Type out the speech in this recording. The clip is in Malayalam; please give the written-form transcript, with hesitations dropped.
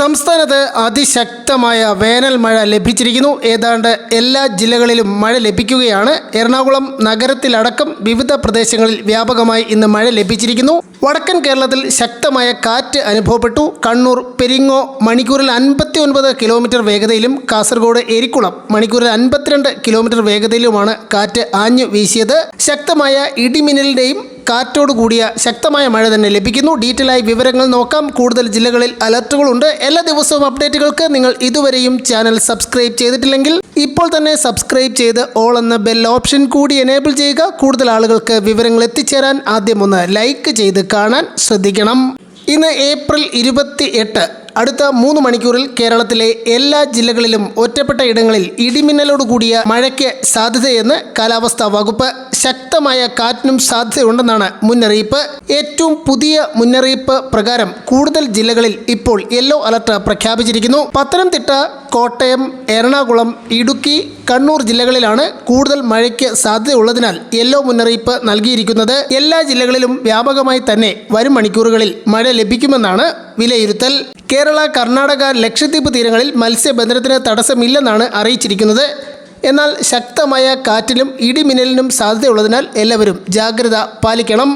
സംസ്ഥാനത്ത് അതിശക്തമായ വേനൽ മഴ ലഭിച്ചിരിക്കുന്നു. ഏതാണ്ട് എല്ലാ ജില്ലകളിലും മഴ ലഭിക്കുകയാണ്. എറണാകുളം നഗരത്തിലടക്കം വിവിധ പ്രദേശങ്ങളിൽ വ്യാപകമായി ഇന്ന് മഴ ലഭിച്ചിരിക്കുന്നു. വടക്കൻ കേരളത്തിൽ ശക്തമായ കാറ്റ് അനുഭവപ്പെട്ടു. കണ്ണൂർ പെരിങ്ങോ മണിക്കൂറിൽ 59 കിലോമീറ്റർ വേഗതയിലും കാസർഗോഡ് എരിക്കുളം മണിക്കൂറിൽ 52 കിലോമീറ്റർ വേഗതയിലുമാണ് കാറ്റ് ആഞ്ഞു വീശിയത്. ശക്തമായ ഇടിമിന്നലിൻ്റെയും കാറ്റോട് കൂടിയ ശക്തമായ മഴ തന്നെ ലഭിക്കുന്നു. ഡീറ്റെയിൽ ആയി വിവരങ്ങൾ നോക്കാം. കൂടുതൽ ജില്ലകളിൽ അലർട്ടുകളുണ്ട്. എല്ലാ ദിവസവും അപ്ഡേറ്റുകൾക്ക് നിങ്ങൾ ഇതുവരെയും ചാനൽ സബ്സ്ക്രൈബ് ചെയ്തിട്ടില്ലെങ്കിൽ ഇപ്പോൾ തന്നെ സബ്സ്ക്രൈബ് ചെയ്ത് ഓൾ എന്ന ബെൽ ഓപ്ഷൻ കൂടി എനേബിൾ ചെയ്യുക. കൂടുതൽ ആളുകൾക്ക് വിവരങ്ങൾ എത്തിച്ചേരാൻ ആദ്യം ഒന്ന് ലൈക്ക് ചെയ്ത് കാണാൻ ശ്രദ്ധിക്കണം. ഇന്ന് ഏപ്രിൽ 28. അടുത്ത 3 മണിക്കൂറിൽ കേരളത്തിലെ എല്ലാ ജില്ലകളിലും ഒറ്റപ്പെട്ട ഇടങ്ങളിൽ ഇടിമിന്നലോട് കൂടിയ മഴയ്ക്ക് സാധ്യതയെന്ന് കാലാവസ്ഥാ വകുപ്പ്. ശക്തമായ കാറ്റിനും സാധ്യതയുണ്ടെന്നാണ് മുന്നറിയിപ്പ്. ഏറ്റവും പുതിയ മുന്നറിയിപ്പ് പ്രകാരം കൂടുതൽ ജില്ലകളിൽ ഇപ്പോൾ യെല്ലോ അലർട്ട് പ്രഖ്യാപിച്ചിരിക്കുന്നു. പത്തനംതിട്ട, കോട്ടയം, എറണാകുളം, ഇടുക്കി, കണ്ണൂർ ജില്ലകളിലാണ് കൂടുതൽ മഴയ്ക്ക് സാധ്യതയുള്ളതിനാൽ യെല്ലോ മുന്നറിയിപ്പ് നൽകിയിരിക്കുന്നത്. എല്ലാ ജില്ലകളിലും വ്യാപകമായി തന്നെ വരും മണിക്കൂറുകളിൽ മഴ ലഭിക്കുമെന്നാണ് വിലയിരുത്തൽ. കേരള, കർണാടക, ലക്ഷദ്വീപ് തീരങ്ങളിൽ മത്സ്യബന്ധനത്തിന് തടസ്സമില്ലെന്നാണ് അറിയിച്ചിരിക്കുന്നത്. എന്നാൽ ശക്തമായ കാറ്റിനും ഇടിമിന്നലിനും സാധ്യതയുള്ളതിനാൽ എല്ലാവരും ജാഗ്രത പാലിക്കണം.